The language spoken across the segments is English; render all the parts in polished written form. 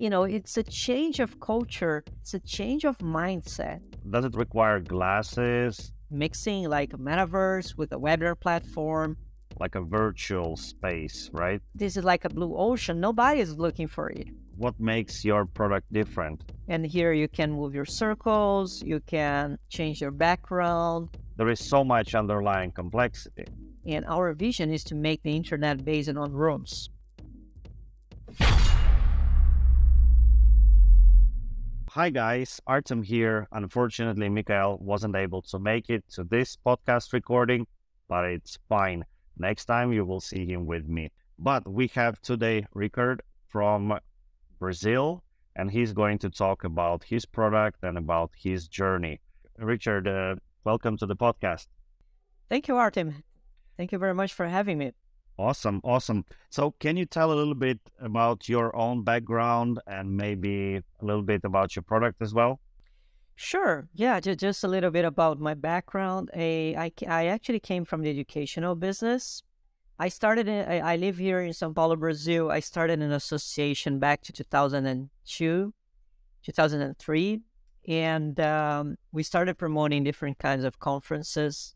it's a change of culture. It's a change of mindset. Does it require glasses, Mixing like a metaverse with a webinar platform. like a virtual space, right? This is like a blue ocean. Nobody is looking for it. What makes your product different? And here you can move your circles. You can change your background. There is so much underlying complexity. And our vision is to make the internet based on rooms. Hi guys, Artem here. Unfortunately, Mikhail wasn't able to make it to this podcast recording, but it's fine. Next time you will see him with me. But we have today Richard from Brazil, and he's going to talk about his product and about his journey. Richard, welcome to the podcast. Thank you, Artem. Thank you very much for having me. Awesome. So can you tell a little bit about your own background and maybe a little bit about your product as well? Sure. Yeah, just a little bit about my background. I actually came from the educational business. I live here in São Paulo, Brazil. I started an association back to 2002, 2003. And we started promoting different kinds of conferences.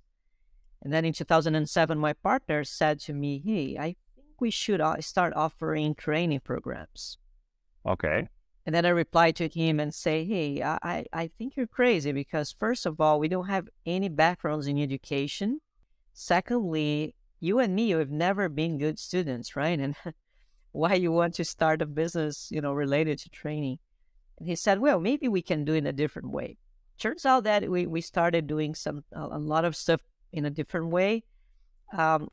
And then in 2007, my partner said to me, hey, I think we should start offering training programs. Okay. And then I replied to him and say, hey, I think you're crazy because first of all, we don't have any backgrounds in education. Secondly, you and me, we've never been good students, right? And why you want to start a business, related to training? And he said, well, maybe we can do it in a different way. Turns out that we started doing a lot of stuff in a different way. One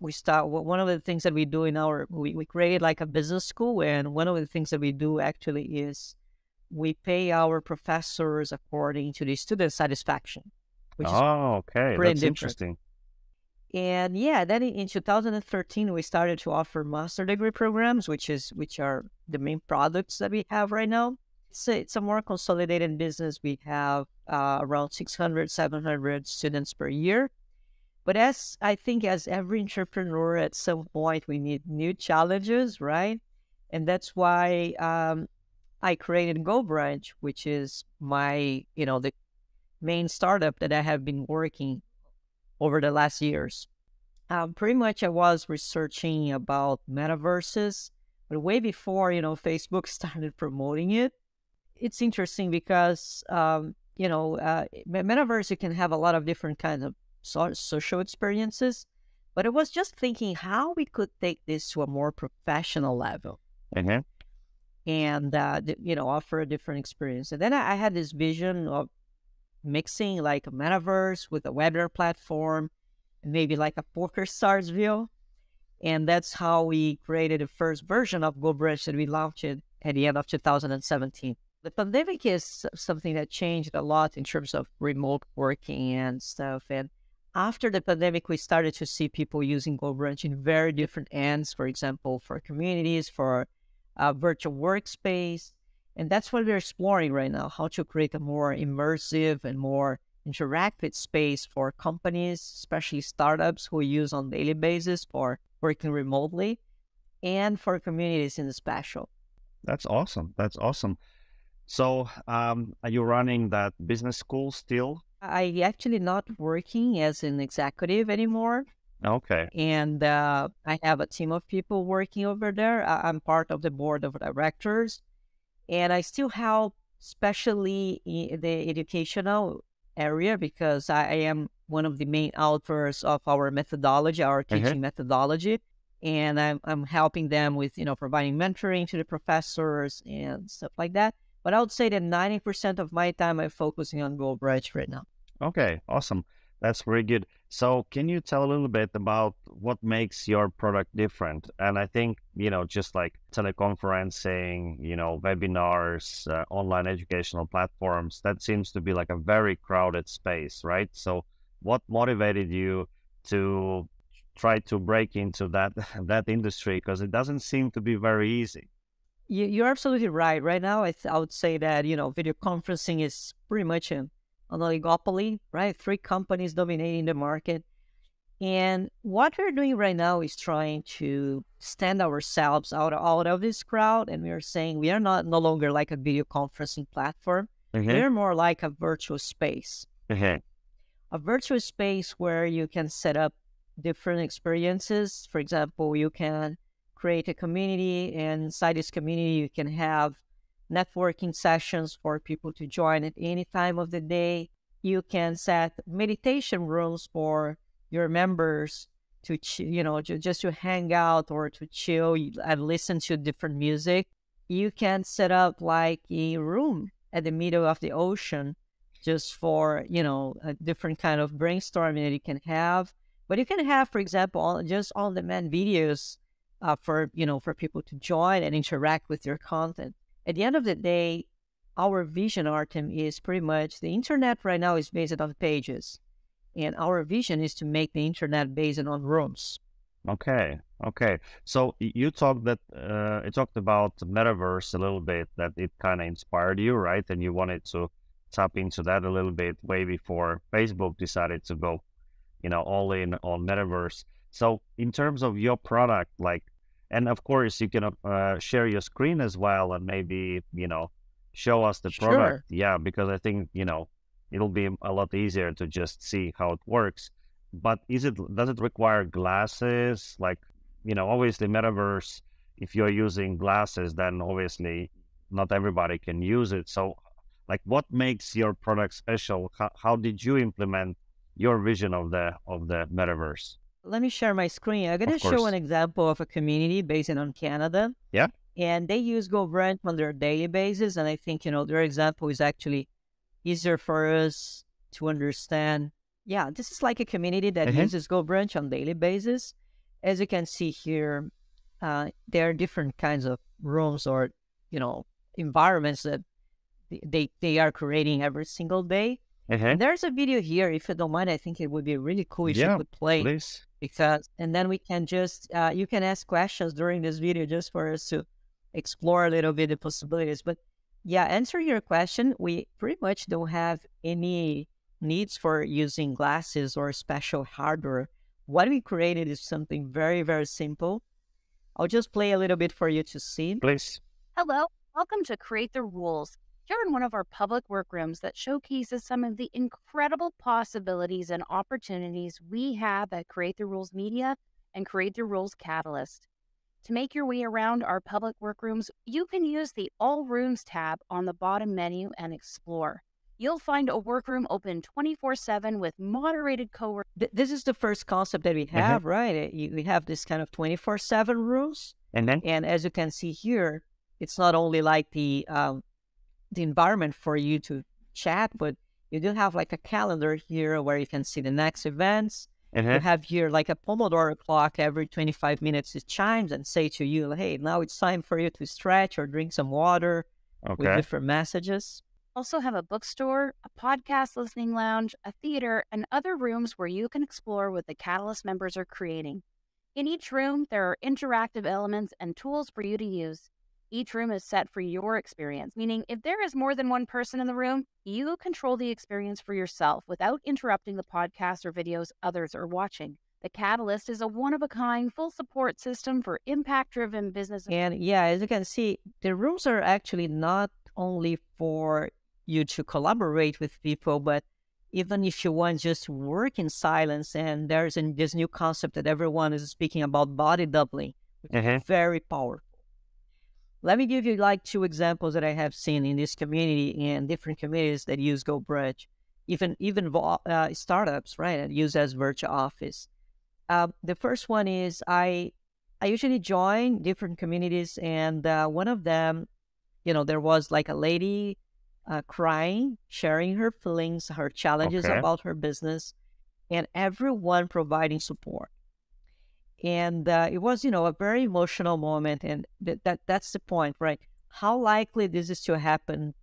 of the things that we do we created like a business school, and one of the things that we do actually is we pay our professors according to the student satisfaction, which is okay, pretty that's different. Interesting. And yeah, then in 2013 we started to offer master degree programs, which are the main products that we have right now. It's a more consolidated business. We have around 600, 700 students per year. But as every entrepreneur, at some point, we need new challenges, right? And that's why I created GoBrunch, which is the main startup that I have been working over the last years. Pretty much I was researching about metaverses, but way before, Facebook started promoting it. It's interesting because, metaverse, you can have a lot of different kinds of social experiences, but I was just thinking how we could take this to a more professional level and offer a different experience. And then I had this vision of mixing like a metaverse with a webinar platform, maybe like a poker stars view. And that's how we created the first version of GoBrunch that we launched at the end of 2017. The pandemic is something that changed a lot in terms of remote working and stuff. And after the pandemic, we started to see people using GoBrunch in very different ends, for example, for communities, for virtual workspace. And that's what we're exploring right now, how to create a more immersive and more interactive space for companies, especially startups who use on a daily basis for working remotely, and for communities in the special. That's awesome. So are you running that business school still? I actually not working as an executive anymore. Okay. And I have a team of people working over there. I'm part of the board of directors, and I still help, especially in the educational area, because I am one of the main authors of our methodology, our teaching methodology. And I'm helping them with, providing mentoring to the professors and stuff like that. But I would say that 90% of my time I'm focusing on GoBrunch right now. Okay, awesome. That's very good. So can you tell a little bit about what makes your product different? And I think, just like teleconferencing, webinars, online educational platforms, that seems to be like a very crowded space, right? So what motivated you to try to break into that industry? Because it doesn't seem to be very easy. You're absolutely right. Right now, I would say that, video conferencing is pretty much an oligopoly, right? 3 companies dominating the market. And what we're doing right now is trying to stand ourselves out of this crowd. And we are saying we are no longer like a video conferencing platform. We're more like a virtual space. A virtual space where you can set up different experiences. For example, you can create a community, and inside this community, you can have networking sessions for people to join at any time of the day. You can set meditation rooms for your members to, just to hang out or to chill and listen to different music. You can set up like a room at the middle of the ocean just for, a different kind of brainstorming that you can have. But you can have, for example, just on-demand videos for people to join and interact with your content. At the end of the day, our vision, Artem, is pretty much the internet right now is based on pages. And our vision is to make the internet based on rooms. Okay. So you talked about metaverse a little bit, that it kind of inspired you, right? And you wanted to tap into that a little bit way before Facebook decided to go, all in on metaverse. So in terms of your product, and of course you can share your screen as well, and maybe, show us the product. Sure. Yeah, because I think, it'll be a lot easier to just see how it works. But does it require glasses? Obviously metaverse, if you're using glasses, then obviously not everybody can use it. So what makes your product special? How did you implement your vision of the metaverse? Let me share my screen. I'm going to show an example of a community based on Canada. Yeah. And they use GoBrunch on their daily basis. And I think, their example is actually easier for us to understand. Yeah, this is like a community that uses GoBrunch on daily basis. As you can see here, there are different kinds of rooms or, environments that they are creating every single day. And there's a video here. If you don't mind, I think it would be really cool if you could play. Please. And then we can just, you can ask questions during this video just for us to explore a little bit the possibilities. But yeah, answer your question, we pretty much don't have any needs for using glasses or special hardware. What we created is something very, very simple. I'll just play a little bit for you to see. Please. Hello, welcome to Create the Rules. You're in one of our public workrooms that showcases some of the incredible possibilities and opportunities we have at Create the Rules Media and Create the Rules Catalyst. To make your way around our public workrooms, you can use the All Rooms tab on the bottom menu and explore. You'll find a workroom open 24/7 with moderated co-work. This is the first concept that we have, right? We have this kind of 24/7 rooms. And as you can see here, it's not only like the environment for you to chat, but you do have like a calendar here where you can see the next events. You have here like a Pomodoro clock. Every 25 minutes it chimes and say to you, hey, now it's time for you to stretch or drink some water with different messages. Also have a bookstore, a podcast listening lounge, a theater, and other rooms where you can explore what the Catalyst members are creating. In each room, there are interactive elements and tools for you to use. Each room is set for your experience, meaning if there is more than one person in the room, you control the experience for yourself without interrupting the podcast or videos others are watching. The Catalyst is a one-of-a-kind, full support system for impact-driven business. And yeah, as you can see, the rooms are actually not only for you to collaborate with people, but even if you want just to work in silence, and there's this new concept that everyone is speaking about, body doubling, which is very powerful. Let me give you like 2 examples that I have seen in this community and different communities that use GoBrunch, even startups, right, that use as virtual office. The first one is I usually join different communities, and one of them, there was like a lady crying, sharing her feelings, her challenges about her business, and everyone providing support. And it was, a very emotional moment, and that's the point, right? How likely this is to happen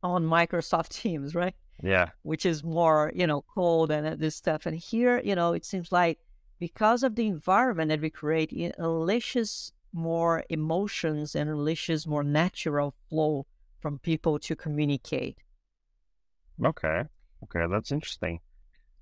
on Microsoft Teams, right? Yeah. Which is more, cold and this stuff. And here, it seems like because of the environment that we create, it unleashes more emotions and unleashes more natural flow from people to communicate. Okay, that's interesting.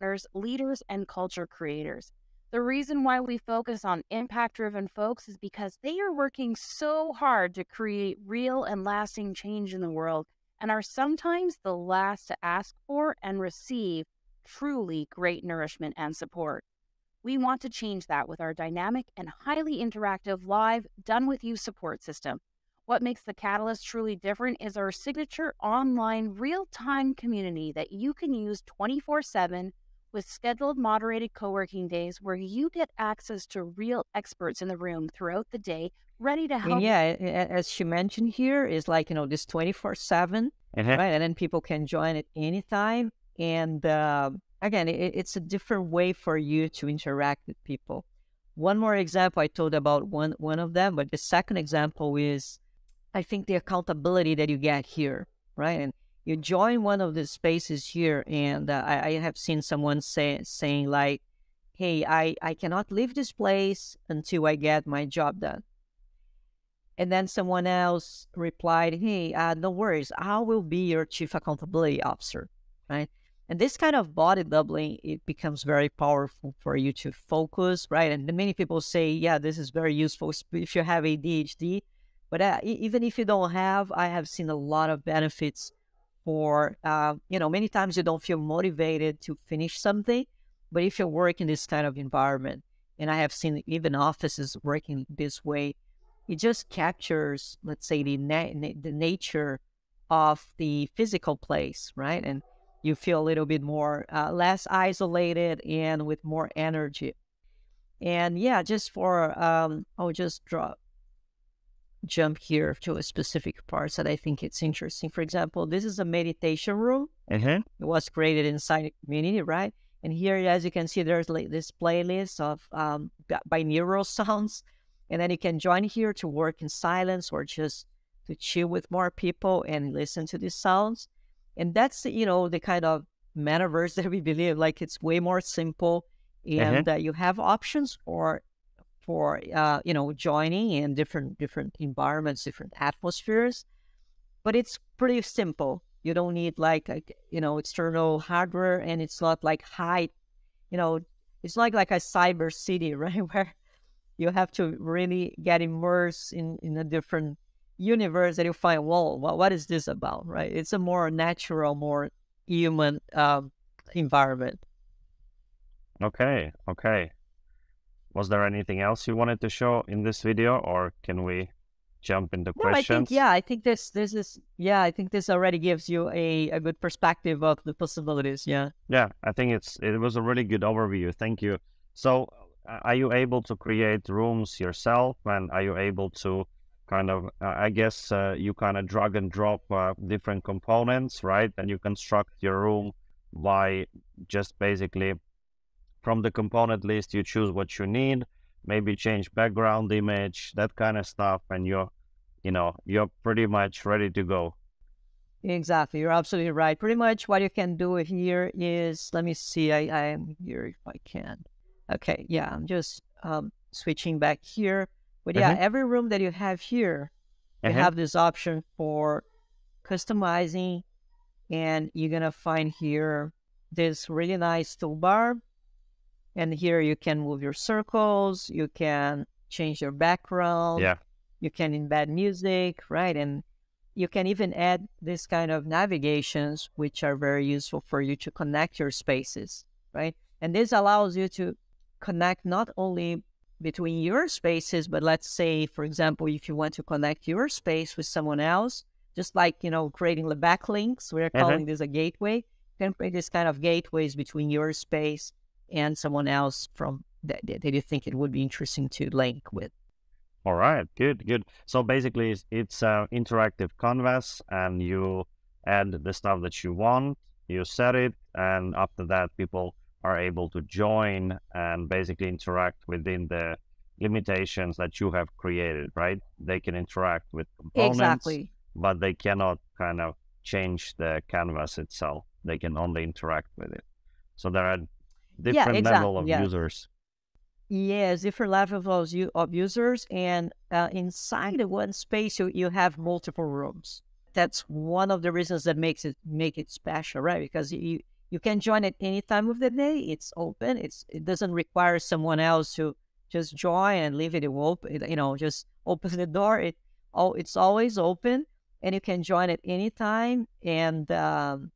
partners, leaders, and culture creators. The reason why we focus on impact-driven folks is because they are working so hard to create real and lasting change in the world and are sometimes the last to ask for and receive truly great nourishment and support. We want to change that with our dynamic and highly interactive live, done-with-you support system. What makes the Catalyst truly different is our signature online real-time community that you can use 24/7 with scheduled moderated co-working days where you get access to real experts in the room throughout the day, ready to And help. yeah, as she mentioned here, is like, this 24/7, right? And then people can join at any time. And again, it's a different way for you to interact with people. One more example, I told about one of them, but the second example is, I think, the accountability that you get here, right? And you join one of the spaces here, and I have seen someone saying like, hey, I cannot leave this place until I get my job done. And then someone else replied, hey, no worries, I will be your chief accountability officer, right? And this kind of body doubling, it becomes very powerful for you to focus, right? And many people say, yeah, this is very useful if you have ADHD. But even if you don't have, I have seen a lot of benefits for, many times you don't feel motivated to finish something, but if you work in this kind of environment, and I have seen even offices working this way, it just captures, let's say, the nature of the physical place, right? And you feel a little bit more, less isolated and with more energy. And yeah, just for, I'll just jump here to a specific parts that I think it's interesting. For example, this is a meditation room. It was created inside a community, right? And here, as you can see, there's like this playlist of binaural sounds. And then you can join here to work in silence or just to chill with more people and listen to these sounds. And that's, the kind of metaverse that we believe, like it's way more simple. And you have options for joining in different environments, different atmospheres, but it's pretty simple. You don't need like external hardware, and it's not like it's like a cyber city, right? Where you have to really get immersed in a different universe that you find, well, what is this about, right? It's a more natural, more human environment. Okay. Was there anything else you wanted to show in this video, or can we jump into questions? I think I think this already gives you a good perspective of the possibilities. Yeah, I think it was a really good overview. Thank you. So are you able to create rooms yourself, and are you able to kind of, I guess you kind of drag and drop different components, right? And you construct your room by just basically from the component list, you choose what you need, maybe change background image, that kind of stuff, and you're pretty much ready to go. Exactly. You're absolutely right. Pretty much what you can do here is, let me see, I am here if I can. Okay, yeah, I'm just switching back here. But yeah, every room that you have here, you have this option for customizing, and you're going to find here this really nice toolbar. And here you can move your circles, you can change your background, you can embed music, right? And you can even add this kind of navigations, which are very useful for you to connect your spaces, right? And this allows you to connect not only between your spaces, but let's say, for example, if you want to connect your space with someone else, just like, creating the backlinks, we're calling this a gateway. You can create this kind of gateways between your space and someone else from that you think it would be interesting to link with. All right, good. So basically, it's interactive canvas, and you add the stuff that you want, you set it, and after that, people are able to join and basically interact within the limitations that you have created, right? They can interact with components, but they cannot kind of change the canvas itself. They can only interact with it. So there are different level of users. Yes, different levels of users, and inside of one space, you have multiple rooms. That's one of the reasons that make it special, right? Because You can join at any time of the day. It's open. It doesn't require someone else to just join and leave it open. Just open the door. It's always open, and you can join at any time. And and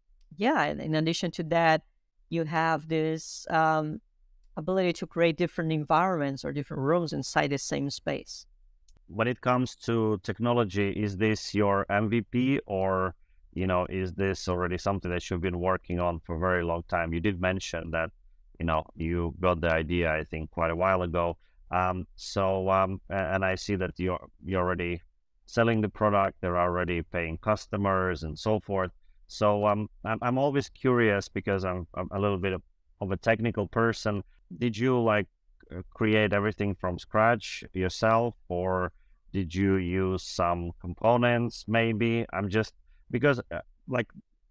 in addition to that, you have this ability to create different environments or different rooms inside the same space. When it comes to technology, is this your MVP, or is this already something that you've been working on for a very long time? You did mention that you got the idea, I think, quite a while ago. And I see that you're already selling the product. They're already paying customers and so forth. So I'm always curious, because I'm a little bit of a technical person. Did you create everything from scratch yourself, or did you use some components maybe? Because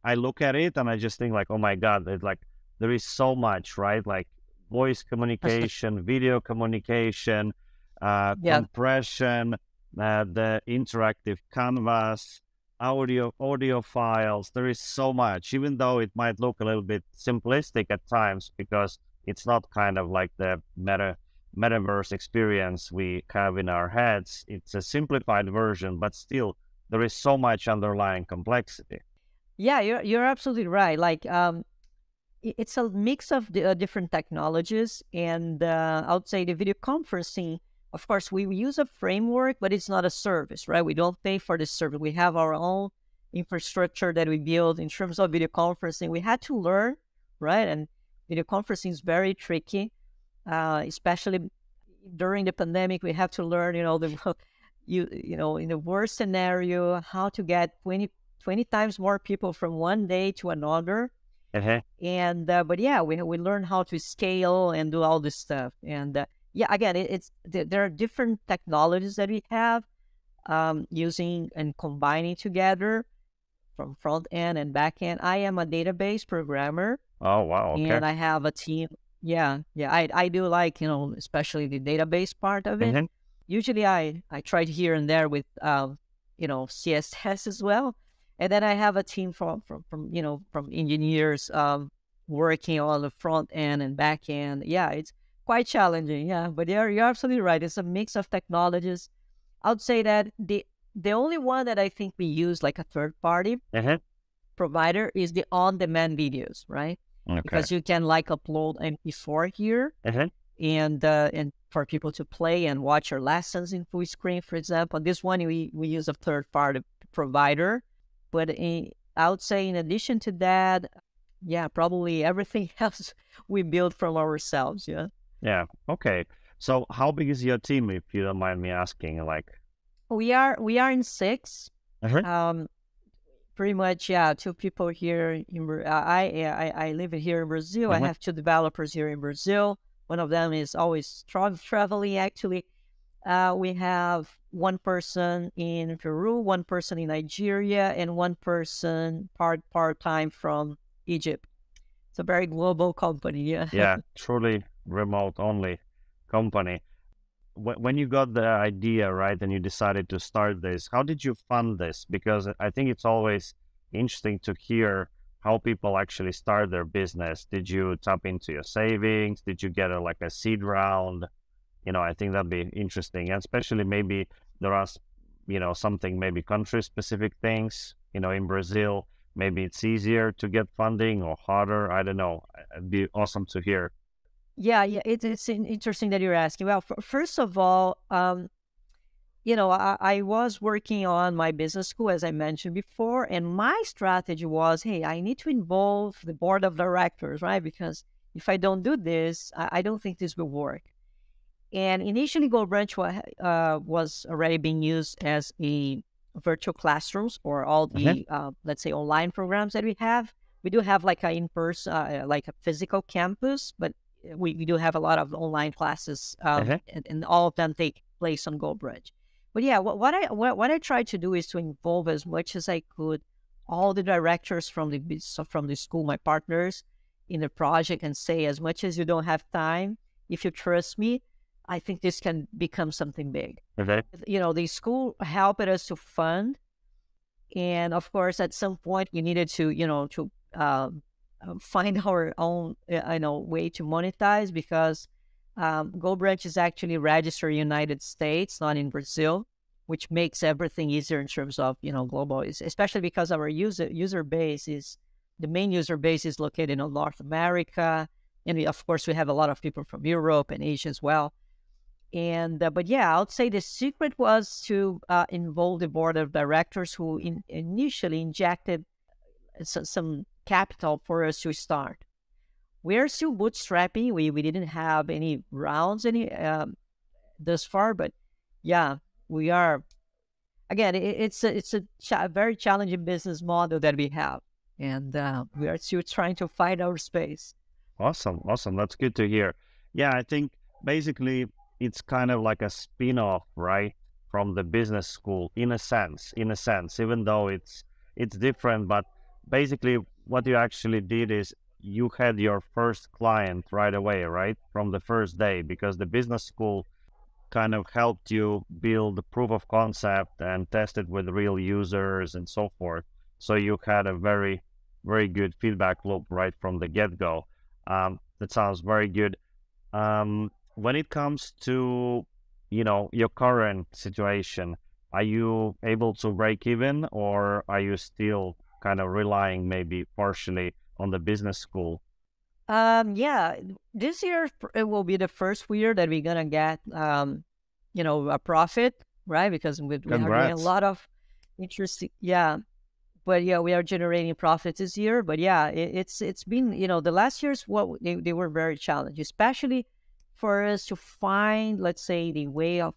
I look at it and I just think oh my God, there is so much, right? Like voice communication, video communication, compression, the interactive canvas, audio files. There is so much, even though it might look a little bit simplistic at times, because it's not kind of like the metaverse experience we have in our heads. It's a simplified version, but still there is so much underlying complexity. Yeah, you're absolutely right. It's a mix of the different technologies, and I would say the video conferencing. Of course, we use a framework, but it's not a service, right? We don't pay for the service. We have our own infrastructure that we build in terms of video conferencing. We had to learn, right? And video conferencing is very tricky, especially during the pandemic. We have to learn, in the worst scenario, how to get 20 times more people from one day to another. And but yeah, we learn how to scale and do all this stuff. And again, there are different technologies that we have using and combining together from front end and back end. I am a database programmer. Oh wow! Okay. And I have a team. I do especially the database part of it. Usually I tried here and there with CSS as well. And then I have a team from engineers working on the front end and back end. Yeah, it's quite challenging. Yeah, but you're absolutely right. It's a mix of technologies. I would say that the only one that I think we use like a third party provider is the on-demand videos, right? Okay. Because you can upload MP4 here and for people to play and watch your lessons in full screen, for example. This one we use a third party provider. But I would say in addition to that, probably everything else we build from ourselves. Yeah. Yeah. Okay. So how big is your team, if you don't mind me asking? We are in 6. Pretty much, 2 people here. I live here in Brazil. I have 2 developers here in Brazil. One of them is always traveling, actually. We have 1 person in Peru, 1 person in Nigeria, and 1 person part-time from Egypt. It's a very global company. Yeah, truly remote-only company. When you got the idea, right, and you decided to start this, how did you fund this? Because I think it's always interesting to hear how people actually start their business. Did you tap into your savings? Did you get a seed round? I think that'd be interesting, and especially maybe there are, something, maybe country-specific things, in Brazil, maybe it's easier to get funding or harder. I don't know. It'd be awesome to hear. Yeah, it's interesting that you're asking. Well, first of all, I was working on my business school, as I mentioned before, and my strategy was, hey, I need to involve the board of directors, right? Because if I don't do this, I don't think this will work. And initially, GoBrunch was already being used as a virtual classrooms for all the, let's say, online programs that we have. We do have a in-person, like a physical campus, but we do have a lot of online classes, and all of them take place on GoBrunch. But yeah, what I tried to do is to involve as much as I could all the directors from the school, my partners in the project, and say, as much as you don't have time, if you trust me, I think this can become something big. The school helped us to fund, and of course, at some point, you needed to, find our own, way to monetize, because GoBrunch is actually registered in the United States, not in Brazil, which makes everything easier in terms of, global, especially because our user base is, the main user base is located in North America. And of course, we have a lot of people from Europe and Asia as well. And but yeah, I would say the secret was to involve the board of directors, who initially injected some capital for us to start. We are still bootstrapping. We didn't have any rounds thus far, but yeah, we are. Again, it's a very challenging business model that we have, and we are still trying to find our space. Awesome. That's good to hear. Yeah, I think basically it's kind of like a spin-off, right, from the business school in a sense, even though it's different. But basically what you actually did is you had your first client right away, right, from the first day, because the business school kind of helped you build the proof of concept and test it with real users and so forth. So you had a very, very good feedback loop right from the get-go. That sounds very good. When it comes to, your current situation, are you able to break even, or are you still kind of relying maybe partially on the business school? Yeah, this year it will be the first year that we're gonna get, a profit, right? Because we are doing a lot of interesting, yeah. But yeah, we are generating profits this year. But yeah, it's been, the last years, they were very challenging, especially for us to find, let's say, the way of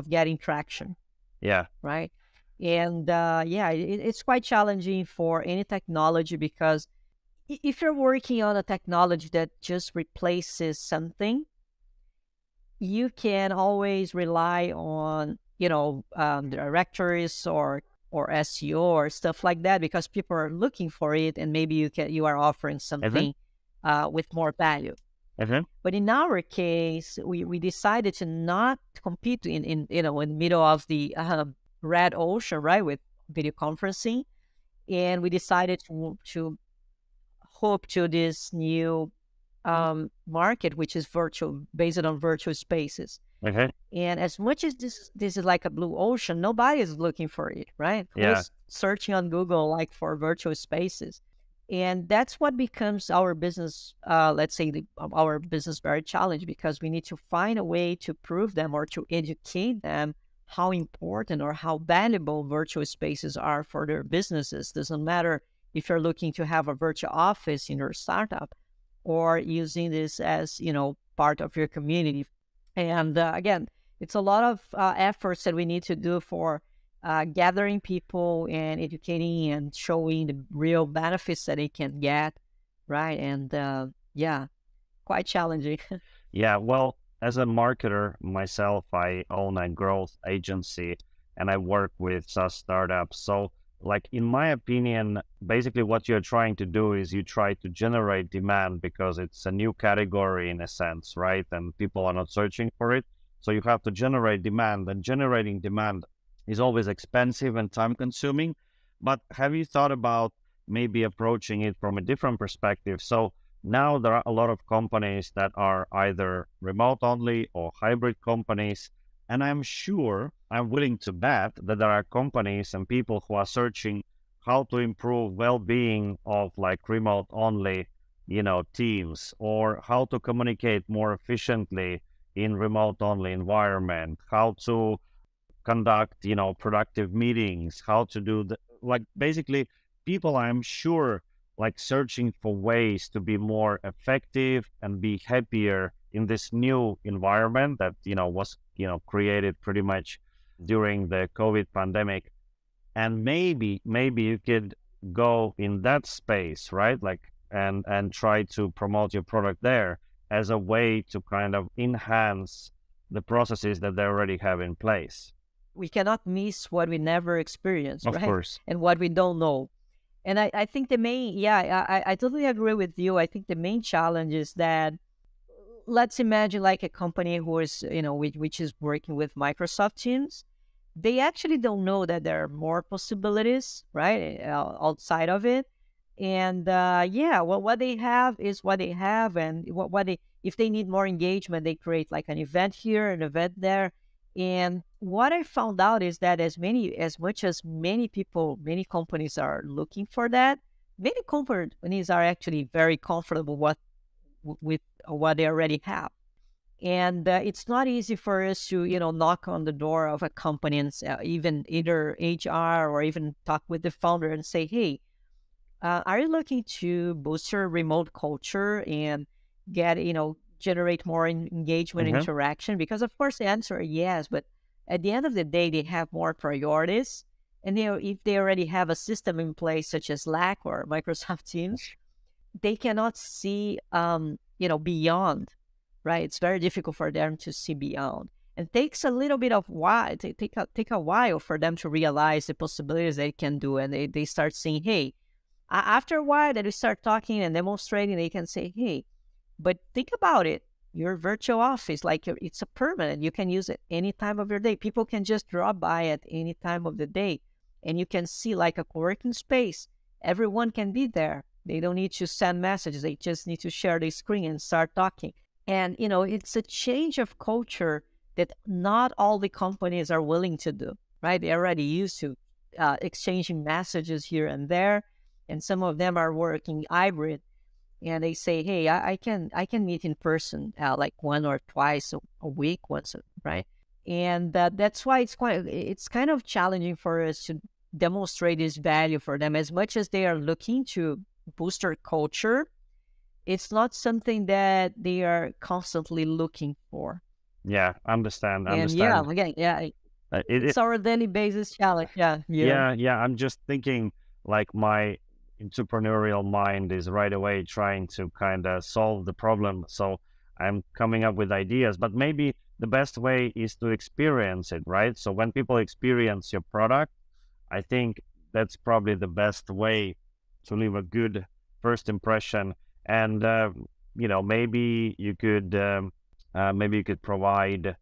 getting traction. Yeah. Right. And yeah, it's quite challenging for any technology, because if you're working on a technology that just replaces something, you can always rely on, directories or SEO or stuff like that, because people are looking for it, and maybe you are offering something with more value. But in our case, we decided to not compete in the middle of the red ocean, right, with video conferencing, and we decided to hope to this new market, which is based on virtual spaces. And as much as this is like a blue ocean, nobody is looking for it, right? Yeah. Who's searching on Google like for virtual spaces? And that's what becomes our business, let's say our business very challenged, because we need to find a way to prove them or to educate them how important or how valuable virtual spaces are for their businesses. Doesn't matter if you're looking to have a virtual office in your startup, or using this as, part of your community. And again, it's a lot of efforts that we need to do for gathering people and educating and showing the real benefits that they can get, right? And yeah, quite challenging. Yeah, well, as a marketer myself, I own a growth agency and I work with SaaS startups. So like, in my opinion, basically what you're trying to do is you try to generate demand, because it's a new category in a sense, right? And people are not searching for it. So you have to generate demand, and generating demand is always expensive and time consuming. But have you thought about maybe approaching it from a different perspective? So now there are a lot of companies that are either remote only or hybrid companies. And I'm willing to bet that there are companies and people who are searching how to improve well-being of like remote only, teams, or how to communicate more efficiently in remote only environment, how to conduct, productive meetings, how to do basically people, I'm sure, like searching for ways to be more effective and be happier in this new environment that, was, created pretty much during the COVID pandemic. And maybe you could go in that space, right? Like, and try to promote your product there as a way to kind of enhance the processes that they already have in place. We cannot miss what we never experienced, of right? Course. And what we don't know. And I think the main, I totally agree with you. I think the main challenge is that, let's imagine like a company who is, which is working with Microsoft Teams. They actually don't know that there are more possibilities, right, outside of it. And yeah, well, what they have is what they have, and what they, if they need more engagement, they create like an event here, an event there. And what I found out is that as much as many people, many companies are looking for that, many companies are actually very comfortable with what they already have. And it's not easy for us to, knock on the door of a company and even either HR or even talk with the founder and say, hey, are you looking to boost your remote culture and get, generate more engagement, interaction? Because of course the answer is yes, but at the end of the day, they have more priorities. And if they already have a system in place, such as Slack or Microsoft Teams, they cannot see, beyond, right? It's very difficult for them to see beyond. And takes a little bit of while, take a while for them to realize the possibilities they can do. And they start saying, hey, after a while that we start talking and demonstrating, they can say, hey, but think about it. Your virtual office, like it's a permanent. You can use it any time of your day. People can just drop by at any time of the day. And you can see like a co-working space. Everyone can be there. They don't need to send messages. They just need to share the screen and start talking. And, it's a change of culture that not all the companies are willing to do, right? They're already used to exchanging messages here and there. And some of them are working hybrid. And they say, hey, I can meet in person like one or twice a week, right? And that's why it's kind of challenging for us to demonstrate this value for them. As much as they are looking to boost their culture, it's not something that they are constantly looking for. Yeah, understand. And yeah, again, yeah, it's our daily basis challenge. Yeah. I'm just thinking like my entrepreneurial mind is right away trying to kind of solve the problem. So I'm coming up with ideas, but maybe the best way is to experience it, right? So when people experience your product, I think that's probably the best way to leave a good first impression. And maybe you could provide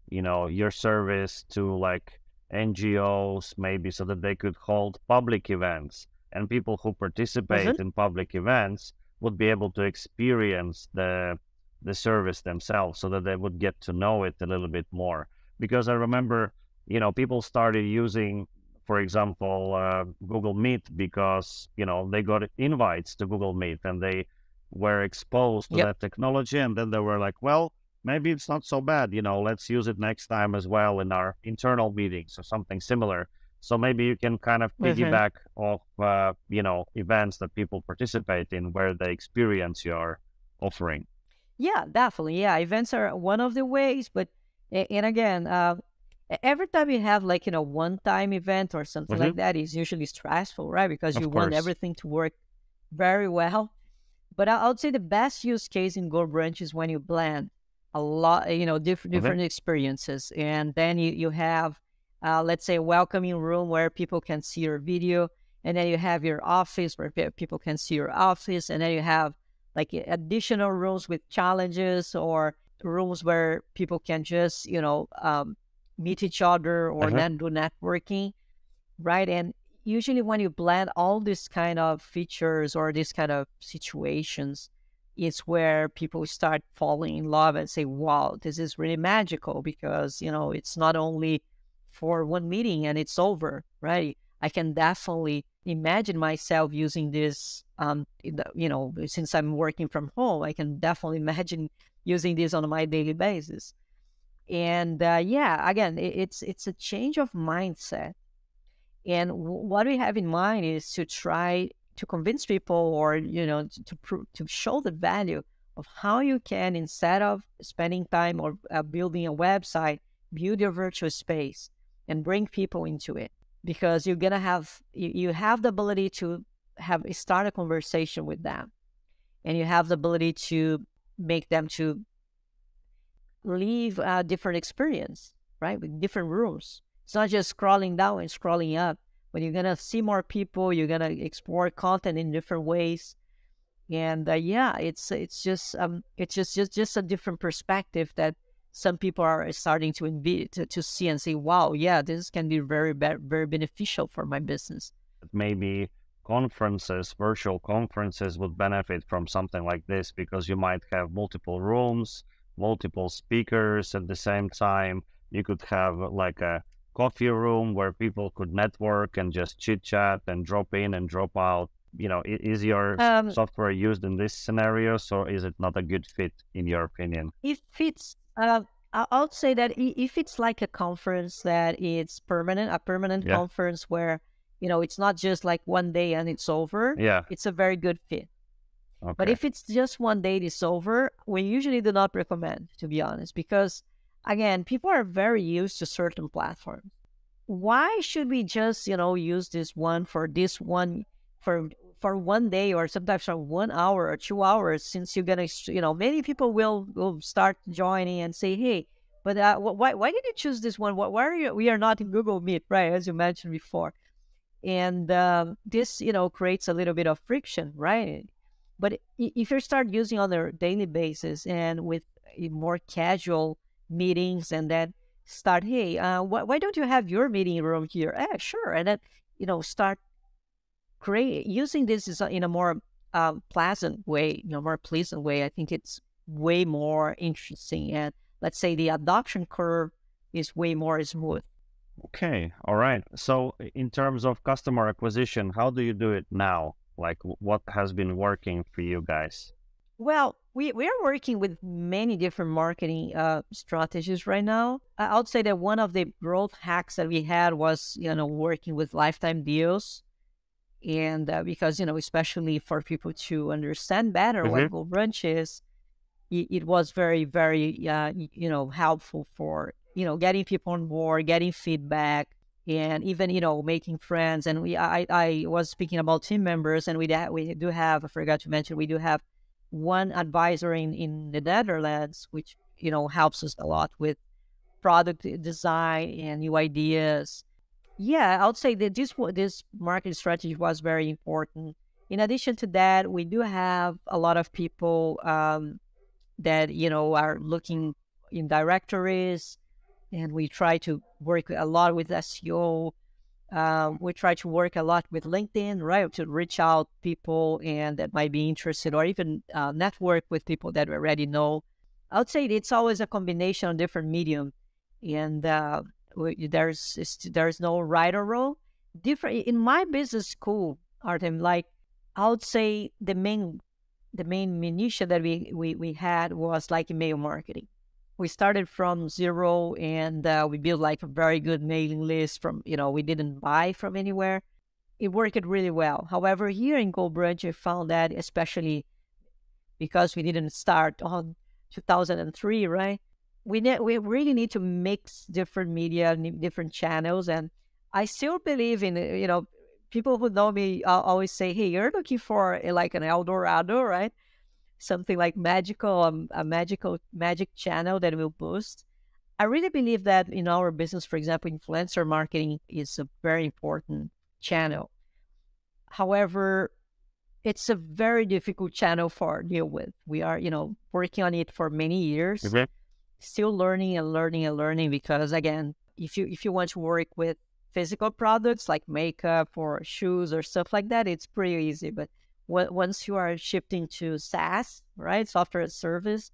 your service to like NGOs, maybe, so that they could hold public events, and people who participate in public events would be able to experience the service themselves, so that they would get to know it a little bit more. Because I remember, people started using, for example, Google Meet because, they got invites to Google Meet and they were exposed to that technology. And then they were like, well, maybe it's not so bad, let's use it next time as well in our internal meetings or something similar. So maybe you can kind of piggyback off, events that people participate in where they experience your offering. Yeah, definitely. Yeah, events are one of the ways, but, and again, every time you have like, one-time event or something like that is usually stressful, right? Because you want everything to work very well. But I would say the best use case in GoBrunch is when you blend a lot, different experiences. And then you have, let's say, a welcoming room where people can see your video. And then you have your office where people can see your office. And then you have like additional rooms with challenges, or rooms where people can just, meet each other or then do networking, right? And usually when you blend all these kind of features or these kind of situations, it's where people start falling in love and say, wow, this is really magical, because, it's not only for one meeting and it's over, right? I can definitely imagine myself using this, since I'm working from home, I can definitely imagine using this on my daily basis. And again, it's a change of mindset. And what we have in mind is to try to convince people, or, to show the value of how you can, instead of spending time or building a website, build your virtual space and bring people into it. Because you're going to have, you have the ability to start a conversation with them, and you have the ability to make them to leave a different experience, right? With different rooms. It's not just scrolling down and scrolling up, but you're going to see more people. You're going to explore content in different ways. And it's just a different perspective that some people are starting to see and say, wow, yeah, this can be very beneficial for my business. Maybe conferences, virtual conferences would benefit from something like this because you might have multiple rooms, multiple speakers at the same time. You could have like a coffee room where people could network and just chit chat and drop in and drop out. Is your software used in this scenario, or is it not a good fit in your opinion? If it's, I would say that if it's like a conference that it's permanent, a permanent conference where, it's not just like one day and it's over, it's a very good fit. Okay. But if it's just one day it's over, we usually do not recommend, to be honest, because again, people are very used to certain platforms. Why should we just, use this one for one day, or sometimes for 1 hour or 2 hours, since you're going to, many people will start joining and say, hey, but why did you choose this one? We are not in Google Meet, right? As you mentioned before. And this, creates a little bit of friction, right? But if you start using on a daily basis and with more casual meetings, and then start, hey, why don't you have your meeting room here? Sure. And then, start using this in a more pleasant way, more pleasant way. I think it's way more interesting. And let's say the adoption curve is way more smooth. Okay. All right. So in terms of customer acquisition, how do you do it now? Like what has been working for you guys? Well, we are working with many different marketing strategies right now. I would say that one of the growth hacks that we had was, working with lifetime deals. And because, especially for people to understand better what GoBrunch is, it was very, very, helpful for, getting people on board, getting feedback, and even, making friends. And I was speaking about team members, and we do have, I forgot to mention, we do have one advisor in the Netherlands, which, helps us a lot with product design and new ideas. Yeah, I would say that this marketing strategy was very important. In addition to that, we do have a lot of people that, are looking in directories, and we try to work a lot with SEO. We try to work a lot with LinkedIn, right, to reach out people and that might be interested, or even network with people that we already know. I would say it's always a combination of different medium, and there's no right or wrong. Different in my business school, Artem. Like I would say the main minutia that we had was like email marketing. We started from zero, and we built like a very good mailing list from, we didn't buy from anywhere. It worked really well. However, here in GoBrunch, I found that, especially because we didn't start on 2003, right? We really need to mix different media, different channels. And I still believe in, people who know me always say, hey, you're looking for like an El Dorado, right? Something like magical, a magic channel that will boost. I really believe that in our business, for example, influencer marketing is a very important channel. However, it's a very difficult channel for deal with. We are, working on it for many years, still learning and learning and learning. Because again, if you want to work with physical products like makeup or shoes or stuff like that, it's pretty easy. But once you are shifting to SaaS, right, software as service,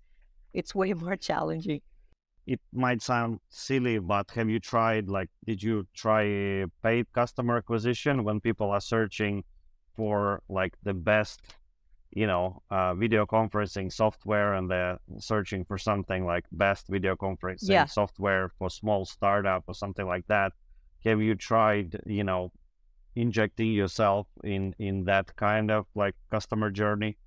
it's way more challenging. It might sound silly, but have you tried, did you try paid customer acquisition when people are searching for like the best, video conferencing software, and they're searching for something like best video conferencing software for small startup or something like that? Have you tried, injecting yourself in that kind of like customer journey?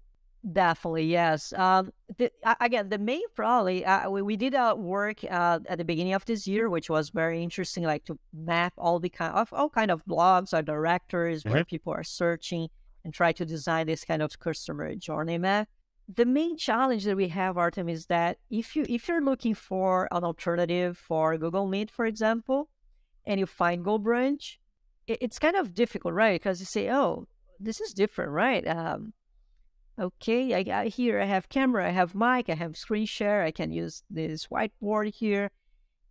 Definitely, yes. Again, the main probably we did work at the beginning of this year, which was very interesting, like to map all kind of blogs or directories where people are searching, and try to design this kind of customer journey map. The main challenge that we have, Artem, is that if you're looking for an alternative for Google Meet, for example, and you find GoBrunch, it's kind of difficult, right? Because you say, oh, this is different, right? Okay, I got here, I have camera, I have mic, I have screen share, I can use this whiteboard here.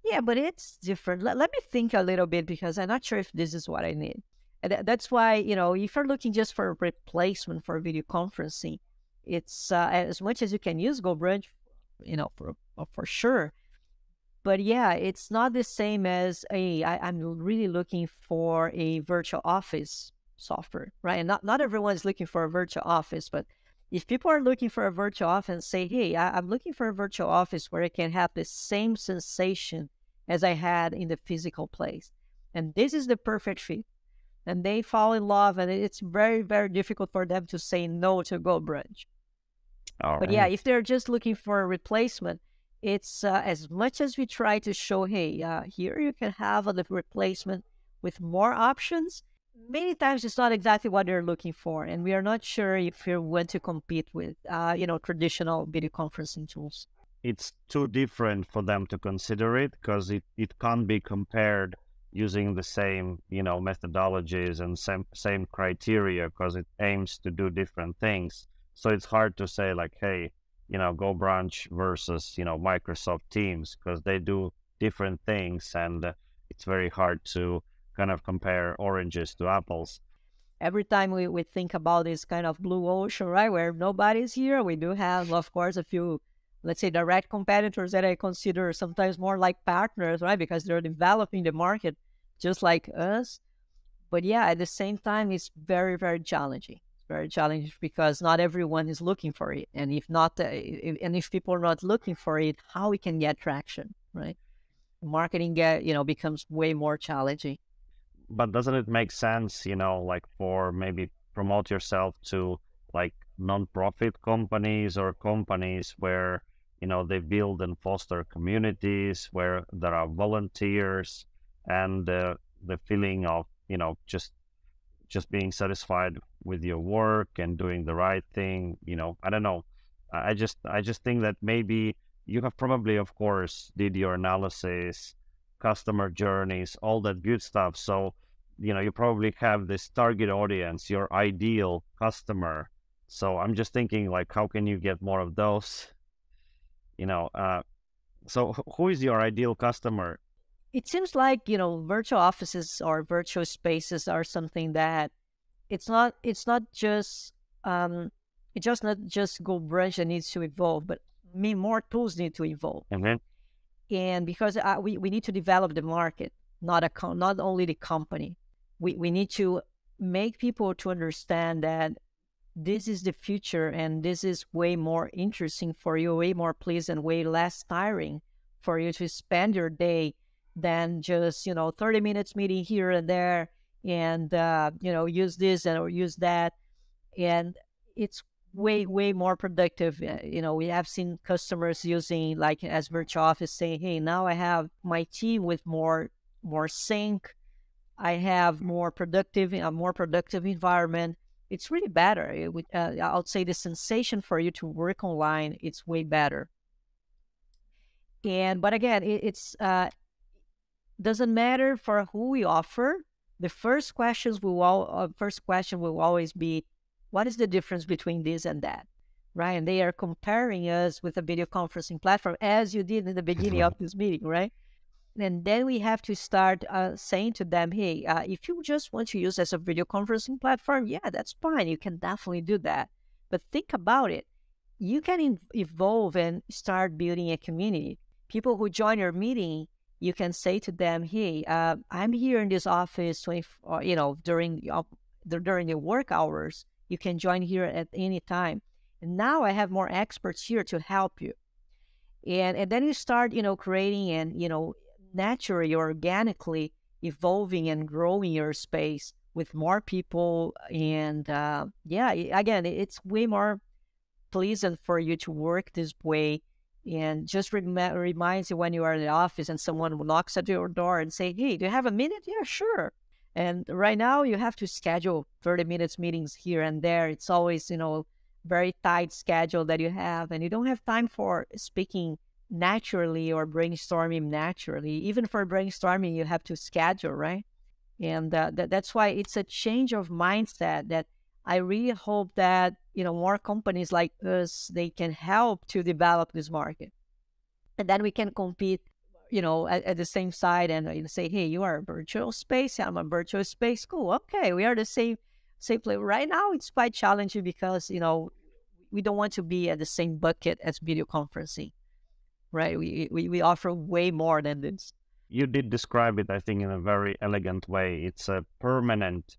Yeah, but it's different. Let me think a little bit, because I'm not sure if this is what I need. And that's why, if you're looking just for a replacement for video conferencing, it's as much as you can use GoBrunch, for sure. But yeah, it's not the same as I'm really looking for a virtual office software, right? And not everyone's looking for a virtual office, but if people are looking for a virtual office, say, hey, I'm looking for a virtual office where I can have the same sensation as I had in the physical place. And this is the perfect fit. And they fall in love, and it's very, very difficult for them to say no to GoBrunch. But yeah, if they're just looking for a replacement, it's as much as we try to show, hey, here you can have a replacement with more options. Many times it's not exactly what they're looking for, and we are not sure if we want to compete with, traditional video conferencing tools. It's too different for them to consider it because it can't be compared using the same, methodologies and same criteria because it aims to do different things. So it's hard to say like, hey, GoBrunch versus, Microsoft Teams because they do different things, and it's very hard to kind of compare oranges to apples. Every time we think about this kind of blue ocean, right, where nobody's here, we do have, of course, a few, let's say, direct competitors that I consider sometimes more like partners, right, because they're developing the market just like us. But yeah, at the same time, it's very, very challenging. It's very challenging because not everyone is looking for it. And if not, and if people are not looking for it, how we can get traction, right? Marketing becomes way more challenging. But doesn't it make sense, like for maybe promote yourself to like non-profit companies or companies where, they build and foster communities where there are volunteers and the feeling of, just being satisfied with your work and doing the right thing, I don't know. I just think that maybe you have probably, of course, did your analysis, customer journeys, all that good stuff. So, you probably have this target audience, your ideal customer. So I'm just thinking like, how can you get more of those? So who is your ideal customer? It seems like, virtual offices or virtual spaces are something that it's not just not just GoBrunch that needs to evolve, but more tools need to evolve. And because we need to develop the market, not only the company. We need to make people to understand that this is the future and this is way more interesting for you, way more pleasant, way less tiring for you to spend your day than just, 30 minutes meeting here and there and, use this or use that. And it's way, way more productive. We have seen customers using like as virtual office saying, hey, now I have my team with more sync. I have a more productive environment. It's really better. I would say the sensation for you to work online, it's way better. But again, it's doesn't matter for who we offer. The first question will always be, what is the difference between this and that, right? And they are comparing us with a video conferencing platform, as you did in the beginning of this meeting, right? And then we have to start saying to them, hey, if you just want to use as a video conferencing platform, yeah, that's fine. You can definitely do that. But think about it. You can evolve and start building a community. People who join your meeting, you can say to them, hey, I'm here in this office during the work hours. You can join here at any time. And now I have more experts here to help you. And then you start, creating and, naturally, organically evolving and growing your space with more people. And again, it's way more pleasant for you to work this way. And just reminds you when you are in the office and someone knocks at your door and say, hey, do you have a minute? Yeah, sure. And right now you have to schedule 30 minutes meetings here and there. It's always, very tight schedule that you have, and you don't have time for speaking naturally or brainstorming naturally. Even for brainstorming, you have to schedule, right? And that's why it's a change of mindset that I really hope that, more companies like us, they can help to develop this market. And then we can compete, at the same side and say, hey, you are a virtual space, I'm a virtual space. Cool. Okay, we are the same place. Right now, it's quite challenging because, we don't want to be at the same bucket as video conferencing, right? We offer way more than this. You did describe it, I think, in a very elegant way. It's a permanent,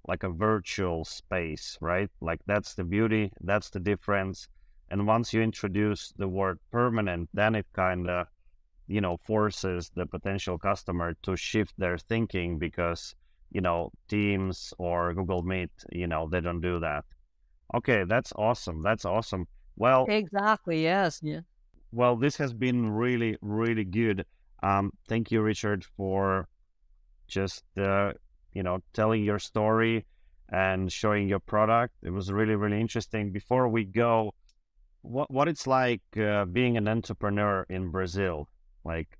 like a virtual space, right? Like that's the beauty, that's the difference. And once you introduce the word permanent, then it kind of, forces the potential customer to shift their thinking because, Teams or Google Meet, they don't do that. Okay, that's awesome. That's awesome. Well, exactly. Yes. Yeah. Well, this has been really, really good. Thank you, Richard, for just telling your story and showing your product. It was really, really interesting. Before we go, what it's like being an entrepreneur in Brazil? Like,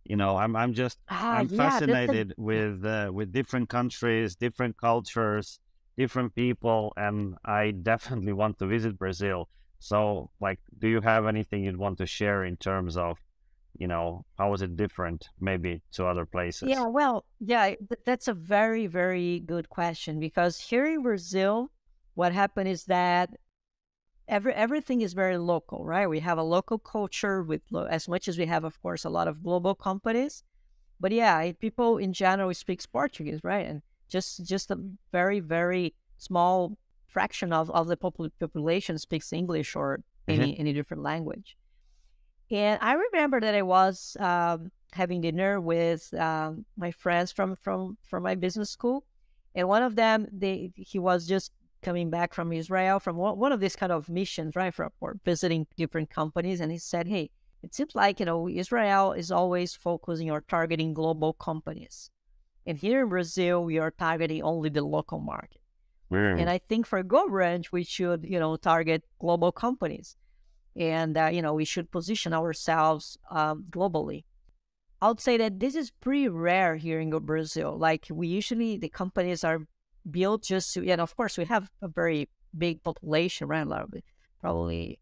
I'm fascinated with different countries, different cultures, different people, and I definitely want to visit Brazil. So, like, do you have anything you'd want to share in terms of, how is it different maybe to other places? Yeah, well, yeah, that's a very, very good question because here in Brazil, what happened is that everything is very local, right? We have a local culture with as much as we have, of course, a lot of global companies. But yeah, people in general speak Portuguese, right? And just a very, very small fraction of the population speaks English or any different language. And I remember that I was having dinner with my friends from my business school, and one of them, he was just coming back from Israel from one of these kind of missions, right, for visiting different companies, and he said, "Hey, it seems like Israel is always focusing or targeting global companies, and here in Brazil we are targeting only the local market. And I think for GoBrunch we should target global companies." And, we should position ourselves globally. I would say that this is pretty rare here in Brazil. Like the companies are built just to, and of course we have a very big population, right? Probably,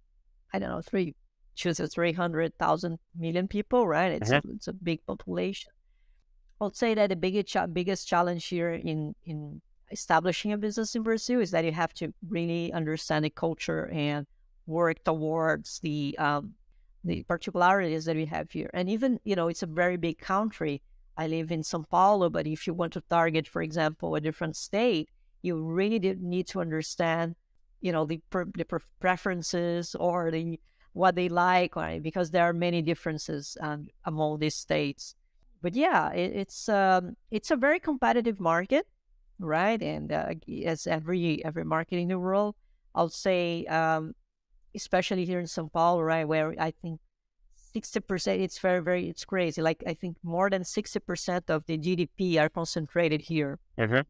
I don't know, 300,000 million people, right? It's a big population. I would say that the biggest challenge here in establishing a business in Brazil is that you have to really understand the culture and work towards the particularities that we have here. And even, it's a very big country. I live in São Paulo, but if you want to target, for example, a different state, you really need to understand, the preferences or what they like, right? Because there are many differences among these states. But yeah, it's a very competitive market, right? And as every market in the world, I'll say, especially here in São Paulo, right, where I think 60%, it's it's crazy. Like, I think more than 60% of the GDP are concentrated here. And,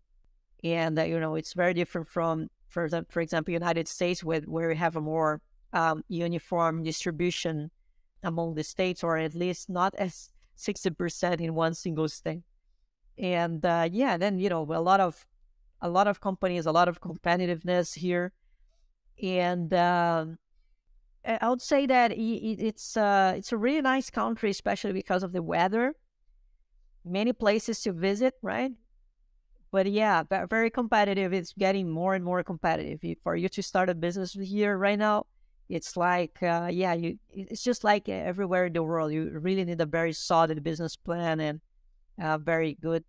it's very different from, for example, United States, where we have a more uniform distribution among the states, or at least not as 60% in one single state. And then, a lot of companies, a lot of competitiveness here. And I would say that it's a really nice country, especially because of the weather. Many places to visit, right? But yeah, very competitive. It's getting more and more competitive. For you to start a business here right now, it's like, it's just like everywhere in the world. You really need a very solid business plan and very good,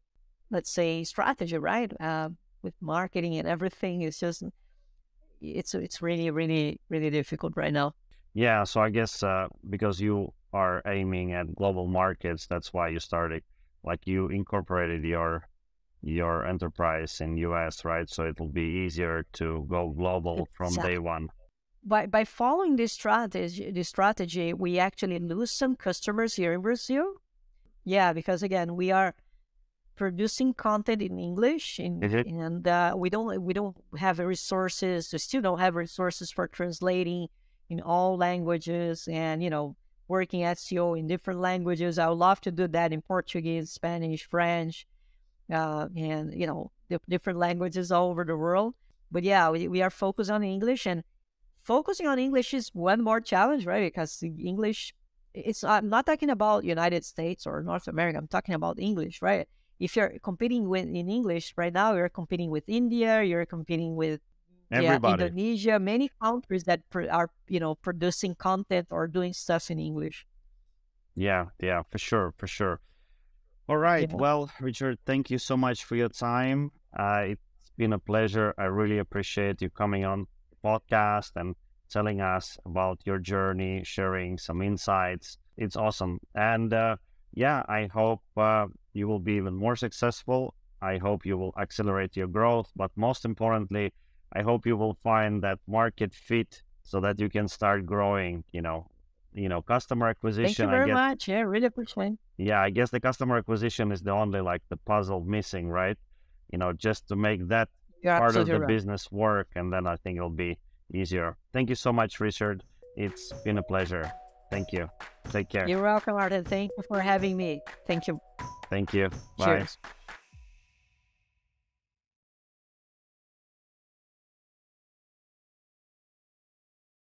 let's say, strategy, right? With marketing and everything. It's just, it's really, really, really difficult right now. Yeah, so I guess because you are aiming at global markets, that's why you started, like you incorporated your enterprise in US, right? So it will be easier to go global from day one. By following this strategy, we actually lose some customers here in Brazil. Yeah, because again, we are producing content in English, and we don't have resources. We still don't have resources for translating in all languages, and working SEO in different languages. I would love to do that in Portuguese, Spanish, French, and different languages all over the world. But yeah, we are focused on English, and focusing on English is one more challenge, right? Because English I'm not talking about United States or North America. I'm talking about English, right? If you're competing in English right now, you're competing with India, you're competing with Everybody. Indonesia, many countries that are, producing content or doing stuff in English. Yeah, for sure. All right. Yeah. Well, Richard, thank you so much for your time. It's been a pleasure. I really appreciate you coming on the podcast and telling us about your journey, sharing some insights. It's awesome. And I hope you will be even more successful. I hope you will accelerate your growth. But most importantly, I hope you will find that market fit so that you can start growing, customer acquisition. Thank you very much. Yeah, really appreciate it. Yeah, I guess the customer acquisition is the only the puzzle missing, right? Just to make that part of the business work, and then I think it'll be easier. Thank you so much, Richard. It's been a pleasure. Thank you. Take care. You're welcome, Arden. Thank you for having me. Thank you. Thank you. Bye. Cheers.